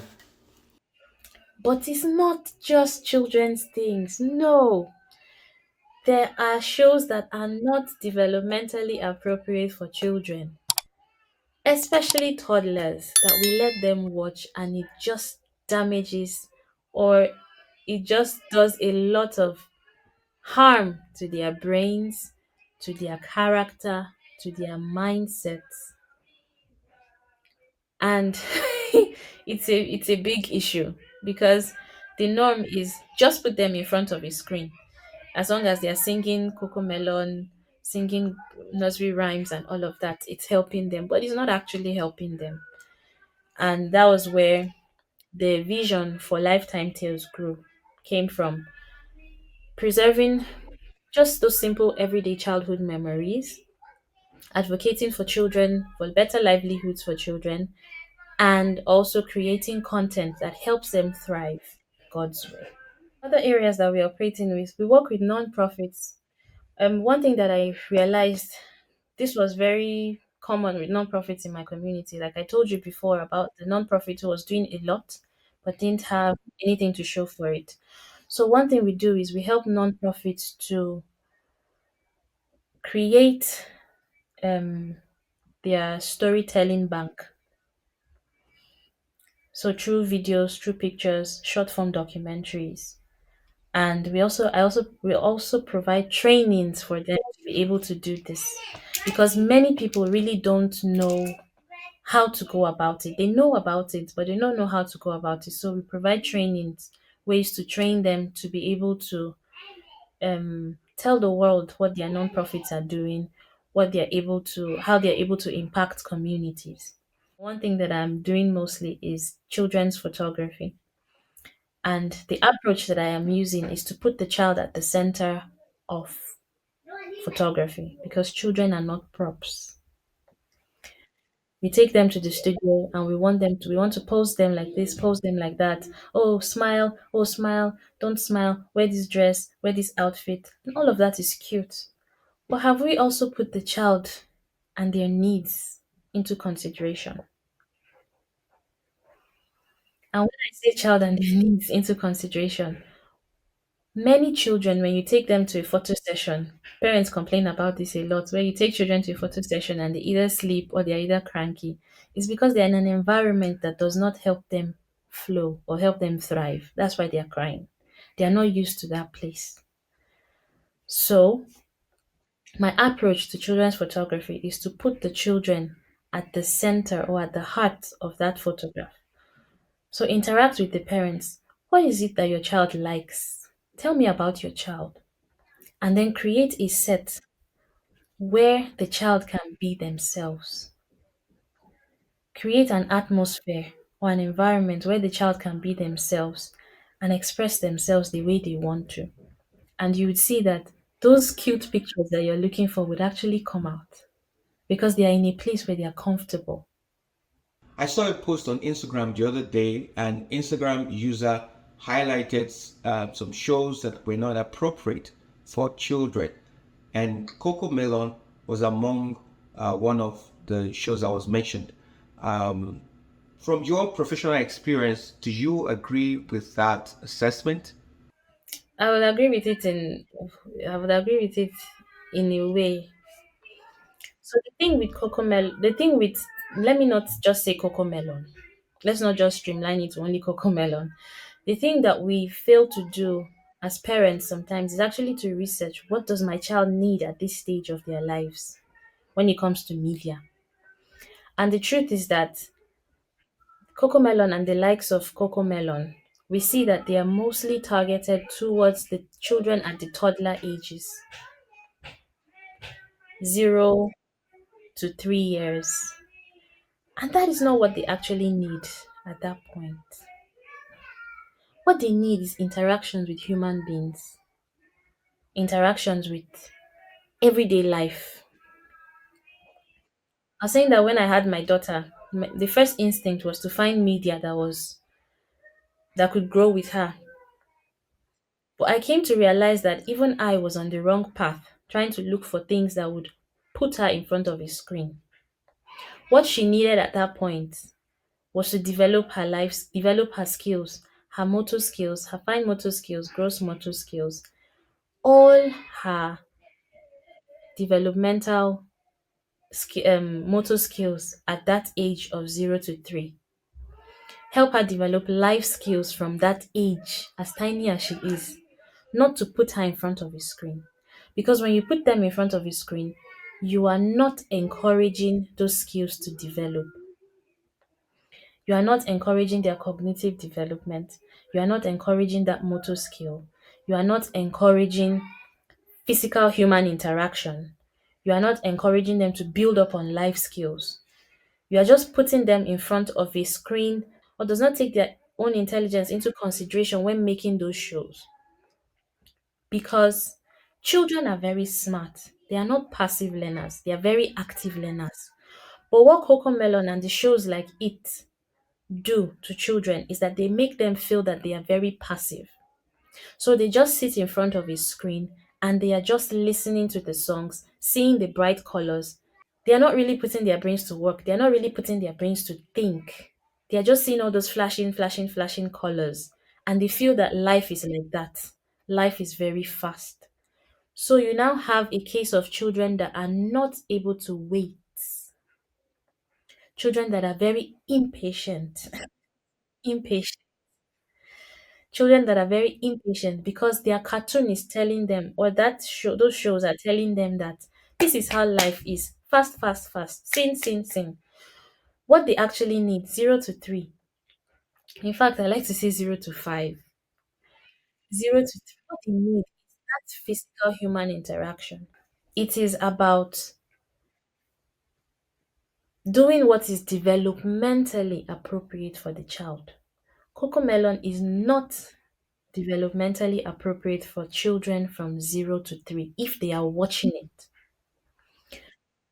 But it's not just children's things. No, there are shows that are not developmentally appropriate for children, especially toddlers, that we let them watch and it just damages, or it just does a lot of harm to their brains, to their character, to their mindsets. And it's a big issue because the norm is just put them in front of a screen. As long as they're singing Coco Melon, singing nursery rhymes and all of that, it's helping them, but it's not actually helping them. And that was where the vision for Lifetime Tales grew, came from preserving just those simple everyday childhood memories, advocating for children, for better livelihoods for children, and also creating content that helps them thrive God's way. Other areas that we operate in with, we work with non-profits. One thing that I realized, this was very common with non-profits in my community. Like I told you before about the non-profit who was doing a lot but didn't have anything to show for it. So one thing we do is we help non-profits to create um, their storytelling bank. So through videos, through pictures, short form documentaries. And we also provide trainings for them to be able to do this, because many people really don't know how to go about it. They know about it, but they don't know how to go about it. So we provide trainings, ways to train them to be able to tell the world what their nonprofits are doing, how they're able to impact communities. One thing that I'm doing mostly is children's photography. And the approach that I am using is to put the child at the center of photography, because children are not props. We take them to the studio and we want to pose them like this, pose them like that. Oh smile, don't smile, wear this dress, wear this outfit. And all of that is cute. But have we also put the child and their needs into consideration? And when I say child and their needs into consideration, many children, when you take them to a photo session, parents complain about this a lot. When you take children to a photo session and they either sleep or they're either cranky, it's because they're in an environment that does not help them flow or help them thrive. That's why they're crying. They are not used to that place. So, my approach to children's photography is to put the children at the center or at the heart of that photograph. So, interact with the parents. What is it that your child likes? Tell me about your child. And then create a set where the child can be themselves. Create an atmosphere or an environment where the child can be themselves and express themselves the way they want to. And you would see that those cute pictures that you're looking for would actually come out because they are in a place where they are comfortable. I saw a post on Instagram the other day, and Instagram user highlighted some shows that were not appropriate for children, and Coco Melon was among one of the shows that was mentioned. Um, from your professional experience, do you agree with that assessment? I would agree with it in I would agree with it in a way. So the thing with let me not just say Coco Melon. Let's not just streamline it to only Coco Melon. The thing that we fail to do as parents sometimes is actually to research, what does my child need at this stage of their lives when it comes to media. And the truth is that Coco Melon and the likes of Coco Melon, we see that they are mostly targeted towards the children at the toddler ages, 0 to 3 years. And that is not what they actually need at that point. What they need is interactions with human beings, interactions with everyday life. I was saying that when I had my daughter, the first instinct was to find media that could grow with her. But I came to realize that even I was on the wrong path, trying to look for things that would put her in front of a screen. What she needed at that point was to develop her skills, her motor skills, her fine motor skills, gross motor skills, all her developmental motor skills at that age of 0 to 3. Help her develop life skills from that age, as tiny as she is, not to put her in front of a screen. Because when you put them in front of a screen, you are not encouraging those skills to develop. You are not encouraging their cognitive development. You are not encouraging that motor skill. You are not encouraging physical human interaction. You are not encouraging them to build up on life skills. You are just putting them in front of a screen or does not take their own intelligence into consideration when making those shows. Because children are very smart. They are not passive learners, they are very active learners. But what Coco Melon and the shows like it do to children is that they make them feel that they are very passive. So they just sit in front of a screen and they are just listening to the songs, seeing the bright colors. They are not really putting their brains to work. They are not really putting their brains to think. They are just seeing all those flashing, flashing, flashing colors. And they feel that life is like that. Life is very fast. So you now have a case of children that are not able to wait. Children that are very impatient. Impatient. Children that are very impatient because their cartoon is telling them, or that show, those shows are telling them that this is how life is. Fast, fast, fast. Sing, sing, sing. What they actually need, 0 to 3. In fact, I like to say 0 to 5. 0 to 3. What they need is that physical human interaction. It is about doing what is developmentally appropriate for the child. Coco Melon is not developmentally appropriate for children from 0 to 3 if they are watching it.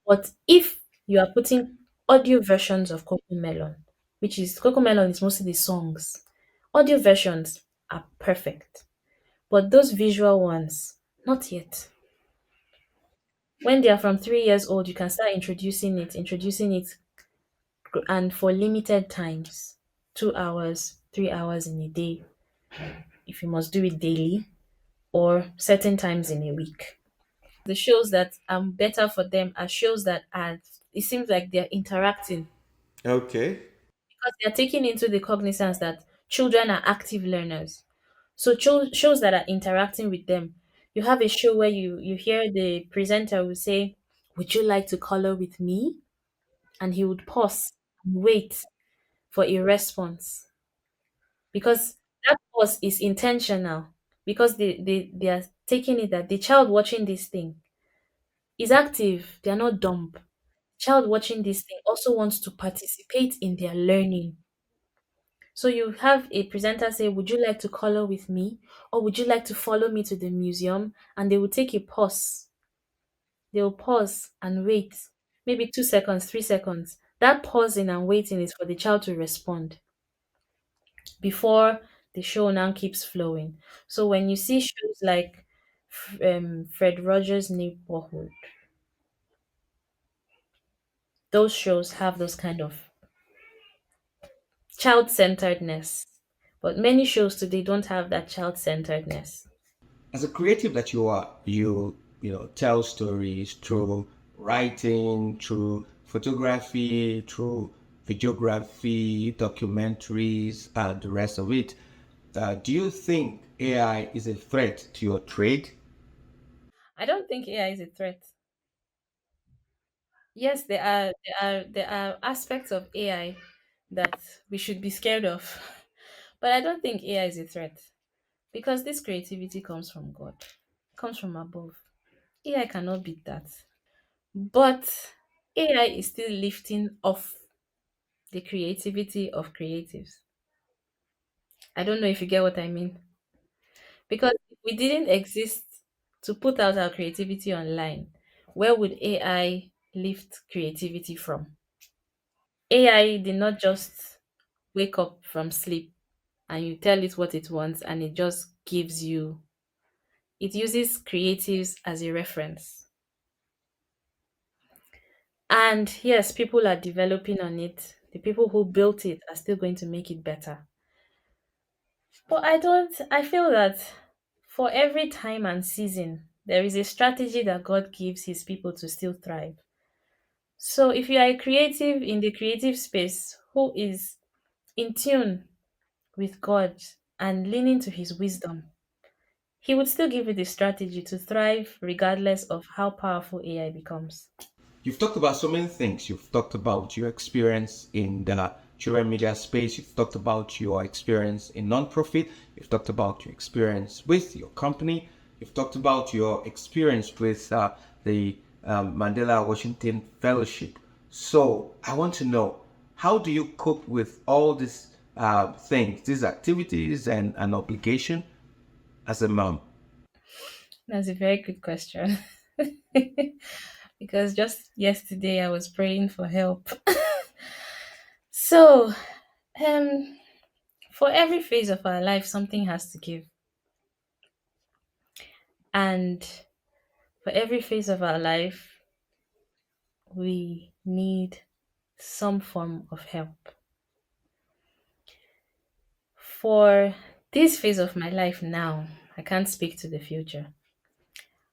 But if you are putting audio versions of Coco Melon, which is Coco Melon is mostly the songs, audio versions are perfect. But those visual ones, not yet. When they are from 3 years old, you can start introducing it, and for limited times, 2 hours, 3 hours in a day, if you must do it daily, or certain times in a week. The shows that are better for them are shows that are, it seems like they're interacting Okay. because they're taking into the cognizance that children are active learners. So shows that are interacting with them. You have a show where you hear the presenter will say, "Would you like to color with me?" And he would pause and wait for a response because that pause is intentional because they are taking it that the child watching this thing is active. They are not dumb. Child watching this thing also wants to participate in their learning. So you have a presenter say, "Would you like to color with me? Or would you like to follow me to the museum?" And they will take a pause. They will pause and wait. Maybe 2 seconds, 3 seconds. That pausing and waiting is for the child to respond before the show now keeps flowing. So when you see shows like Fred Rogers' Neighborhood, those shows have those kind of child-centeredness. But many shows today don't have that child-centeredness. As a creative that you are, you tell stories through writing, through photography, through videography, documentaries, and the rest of it. Do you think AI is a threat to your trade? I don't think AI is a threat. Yes, there are aspects of AI that we should be scared of. But I don't think AI is a threat because this creativity comes from God. Comes from above. AI cannot beat that. But AI is still lifting off the creativity of creatives. I don't know if you get what I mean. Because if we didn't exist to put out our creativity online, where would AI lift creativity from? AI did not just wake up from sleep and you tell it what it wants and it just gives you, it uses creatives as a reference. And yes, people are developing on it. The people who built it are still going to make it better. But I feel that for every time and season, there is a strategy that God gives his people to still thrive. So if you are a creative in the creative space who is in tune with God and leaning to his wisdom, he would still give you the strategy to thrive regardless of how powerful AI becomes. You've talked about so many things. You've talked about your experience in the children media space. You've talked about your experience in nonprofit. You've talked about your experience with your company. You've talked about your experience with the Mandela Washington Fellowship. So I want to know, how do you cope with all these things, these activities, and an obligation as a mom? That's a very good question. Because just yesterday I was praying for help. So, um, for every phase of our life, something has to give. And for every phase of our life, we need some form of help. For this phase of my life now, I can't speak to the future.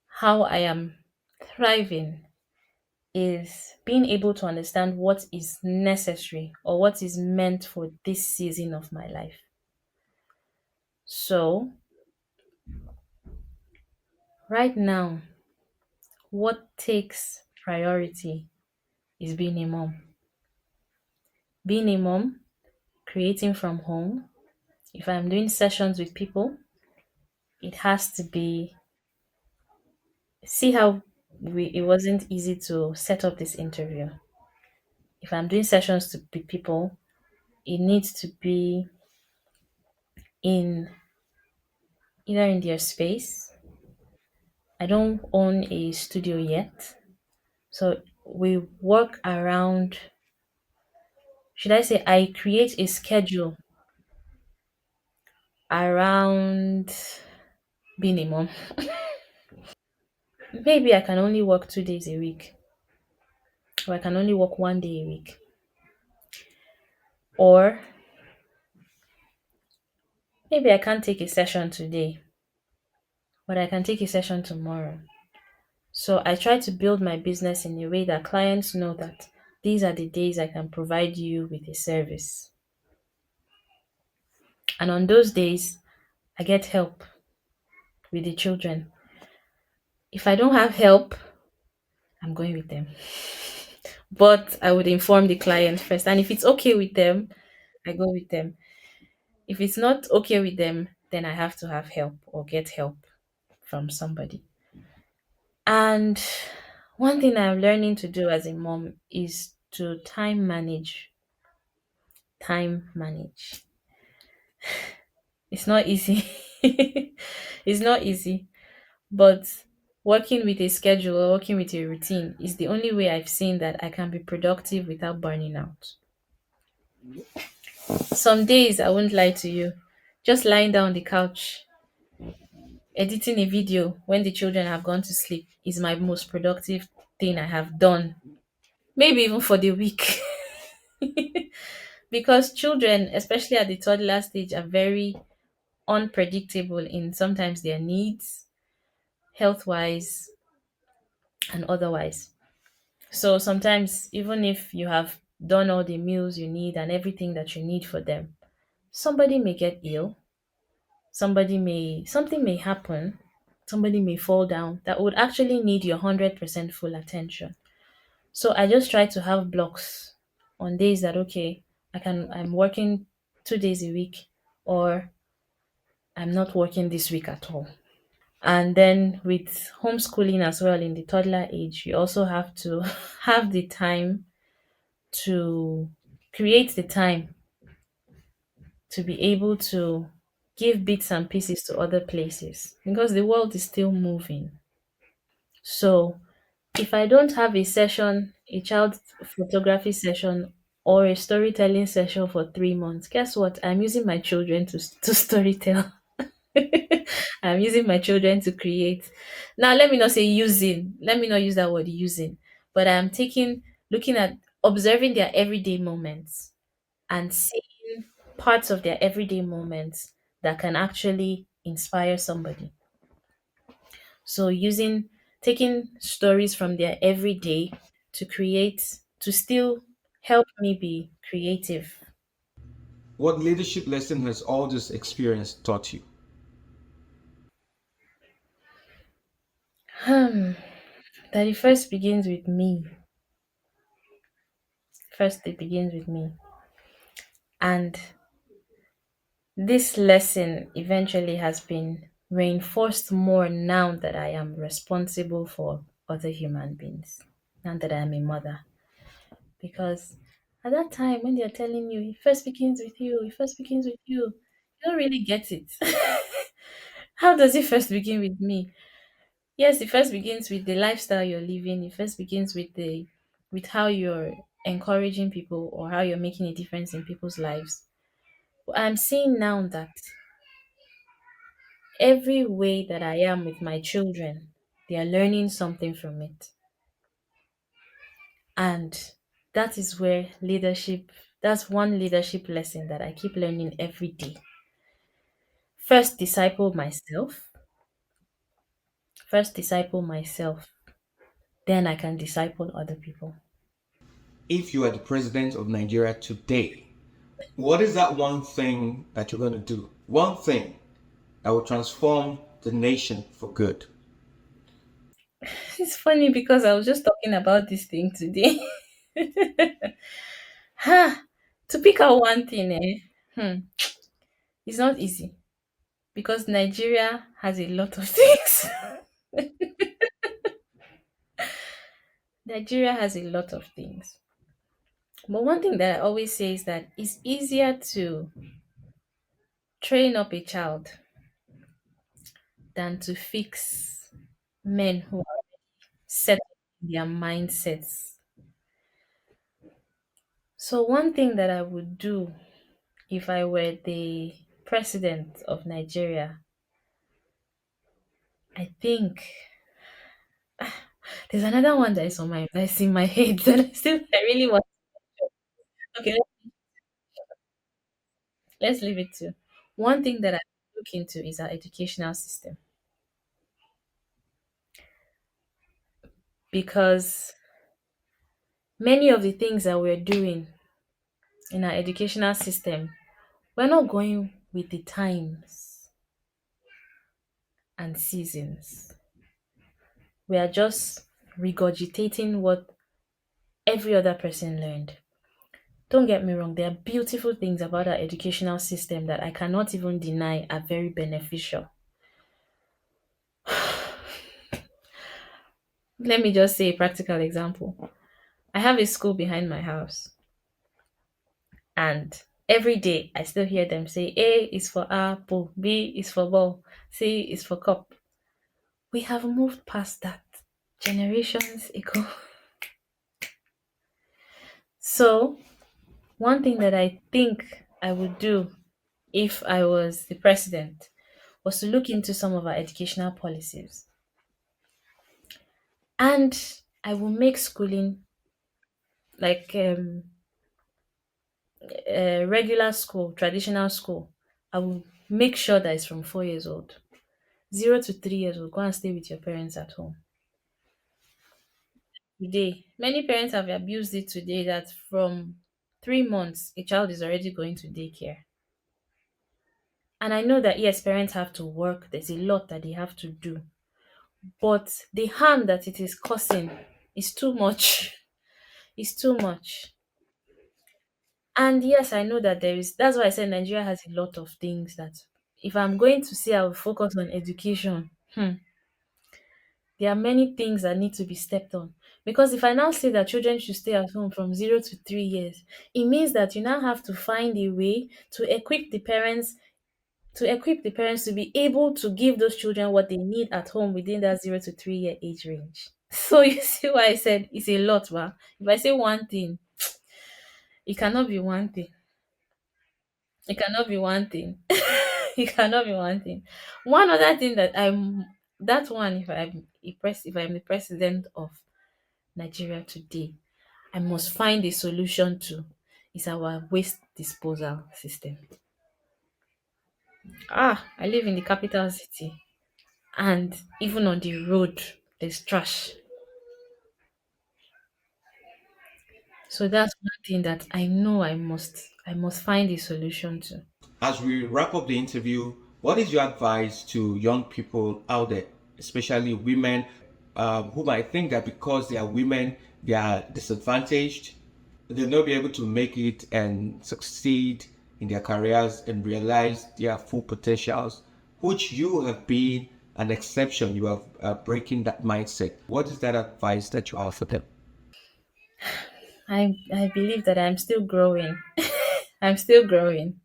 How I am thriving is being able to understand what is necessary or what is meant for this season of my life. So, right now, what takes priority is being a mom. Being a mom, creating from home. If I'm doing sessions with people, it has to be, see how it wasn't easy to set up this interview. If I'm doing sessions to people, it needs to be in either in their space. I don't own a studio yet. So we work around, should I say, I create a schedule around being a mom. Maybe I can only work 2 days a week, or I can only work 1 day a week. Or maybe I can't take a session today, but I can take a session tomorrow. So I try to build my business in a way that clients know that these are the days I can provide you with a service. And on those days, I get help with the children. If I don't have help, I'm going with them. But I would inform the client first. And if it's okay with them, I go with them. If it's not okay with them, then I have to have help or get help from somebody. And one thing I'm learning to do as a mom is to time manage. Time manage. It's not easy. It's not easy. But working with a schedule or working with a routine is the only way I've seen that I can be productive without burning out. Some days, I won't lie to you, just lying down on the couch, editing a video when the children have gone to sleep is my most productive thing I have done. Maybe even for the week. Because children, especially at the toddler stage, are very unpredictable in sometimes their needs, health wise and otherwise. So sometimes, even if you have done all the meals you need and everything that you need for them, somebody may get ill, something may happen, somebody may fall down that would actually need your 100% full attention. So I just try to have blocks on days that, okay, I'm working 2 days a week, or I'm not working this week at all. And then with homeschooling as well in the toddler age, you also have to have the time to create the time to be able to give bits and pieces to other places because the world is still moving. So if I don't have a session, a child photography session, or a storytelling session for 3 months, guess what? I'm using my children to storytell. I'm using my children to create. Now, let me not say using, let me not use that word using, but I'm looking at, observing their everyday moments and seeing parts of their everyday moments that can actually inspire somebody. So taking stories from their everyday to create, to still help me be creative. What leadership lesson has all this experience taught you? Hmm. That it first begins with me. First, it begins with me. And this lesson eventually has been reinforced more now that I am responsible for other human beings, now that I am a mother. Because at that time, when they're telling you, it first begins with you, it first begins with you don't really get it. How does it first begin with me? Yes, it first begins with the lifestyle you're living. It first begins with how you're encouraging people or how you're making a difference in people's lives. But I'm seeing now that every way that I am with my children, they are learning something from it. And that is where leadership, that's one leadership lesson that I keep learning every day. First, disciple myself. First, disciple myself. Then I can disciple other people. If you are the president of Nigeria today, what is that one thing that you're going to do? One thing that will transform the nation for good. It's funny because I was just talking about this thing today. Ha! To pick out one thing, it's not easy because Nigeria has a lot of things. Nigeria has a lot of things. But one thing that I always say is that it's easier to train up a child than to fix men who are set in their mindsets. So, one thing that I would do if I were the president of Nigeria, I think there's another one that is on my that's in my head that I really want. Okay, let's leave it to. One thing that I look into is our educational system because many of the things that we're doing in our educational system, we're not going with the times and seasons. We are just regurgitating what every other person learned. Don't get me wrong, there are beautiful things about our educational system that I cannot even deny are very beneficial. Let me just say a practical example. I have a school behind my house, and every day I still hear them say A is for apple, B is for ball, C is for cup. We have moved past that generations ago. So, one thing that I think I would do if I was the president was to look into some of our educational policies. And I will make schooling like regular school, traditional school. I will make sure that it's from 4 years old. 0 to 3 years old, go and stay with your parents at home. Today, many parents have abused it today that from 3 months, a child is already going to daycare. And I know that yes, parents have to work, there's a lot that they have to do. But the harm that it is causing is too much. It's too much. And yes, I know that that's why I said Nigeria has a lot of things that if I'm going to say I will focus on education, there are many things that need to be stepped on. Because if I now say that children should stay at home from 0 to 3 years, it means that you now have to find a way to equip the parents to be able to give those children what they need at home within that 0 to 3 year age range. So you see why I said it's a lot, but if I say one thing, it cannot be one thing. It cannot be one thing. It cannot be one thing. One other thing that one if I'm the president of Nigeria today, I must find a solution to is our waste disposal system. I live in the capital city and even on the road there's trash. So that's one thing that I know I must find a solution to. As we wrap up the interview, what is your advice to young people out there, especially women, who might think that because they are women, they are disadvantaged, they'll not be able to make it and succeed in their careers and realize their full potentials, which you have been an exception. You are breaking that mindset. What is that advice that you offer them? I believe that I'm still growing. I'm still growing.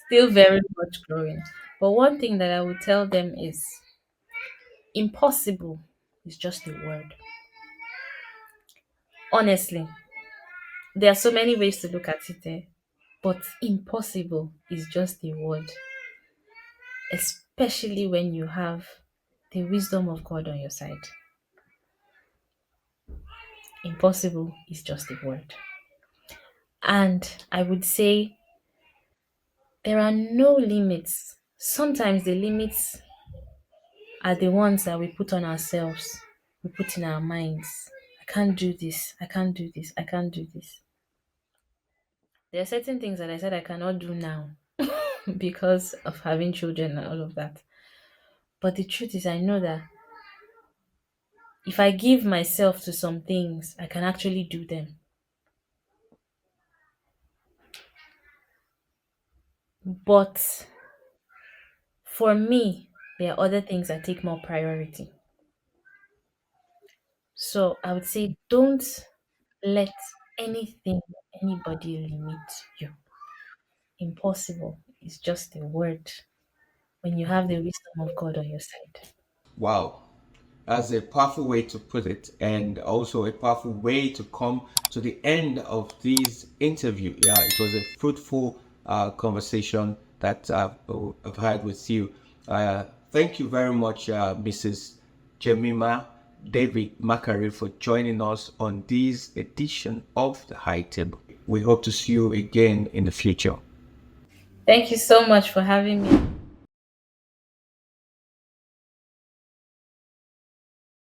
Still very much growing. But one thing that I would tell them is impossible is just a word. Honestly, there are so many ways to look at it there, but impossible is just a word, especially when you have the wisdom of God on your side. Impossible is just a word. And I would say there are no limits. Sometimes the limits are the ones that we put on ourselves, we put in our minds. I can't do this, I can't do this, I can't do this. There are certain things that I said I cannot do now because of having children and all of that. But the truth is, I know that if I give myself to some things, I can actually do them. But for me, there are other things that take more priority. So I would say don't let anything, anybody limit you. Impossible is just a word when you have the wisdom of God on your side. Wow. That's a powerful way to put it, and also a powerful way to come to the end of this interview. Yeah, it was a fruitful conversation that I've had with you. Thank you very much, Mrs. Jemimah David-Makeri, for joining us on this edition of the High Table. We hope to see you again in the future. Thank you so much for having me.